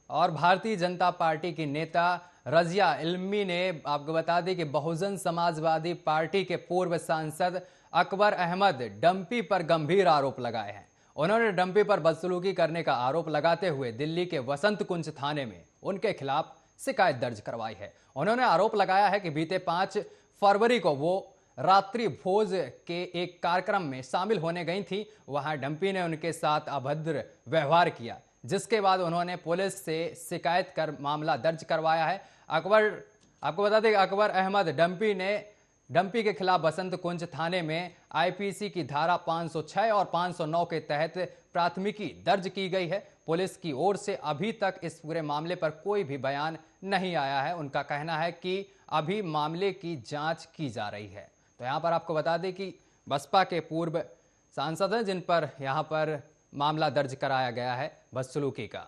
और भारतीय जनता पार्टी की नेता रजिया इल्मी ने आपको बता दें कि बहुजन समाजवादी पार्टी के पूर्व सांसद अकबर अहमद डंपी पर गंभीर आरोप लगाए हैं। उन्होंने डंपी पर बदसलूकी करने का आरोप लगाते हुए दिल्ली के वसंत कुंज थाने में उनके खिलाफ शिकायत दर्ज करवाई है। उन्होंने आरोप लगाया है कि बीते 5 फरवरी को वो रात्रि भोज के एक कार्यक्रम में शामिल होने गई थी। वहां डंपी ने उनके साथ अभद्र व्यवहार किया, जिसके बाद उन्होंने पुलिस से शिकायत कर मामला दर्ज करवाया है। आपको बता दें कि अकबर अहमद डंपी के खिलाफ बसंत कुंज थाने में आईपीसी की धारा 506 और 509 के तहत प्राथमिकी दर्ज की गई है। पुलिस की ओर से अभी तक इस पूरे मामले पर कोई भी बयान नहीं आया है। उनका कहना है कि अभी मामले की जांच की जा रही है। तो यहाँ पर आपको बता दें कि बसपा के पूर्व सांसद हैं जिन पर यहाँ पर मामला दर्ज कराया गया है बदसलूकी का।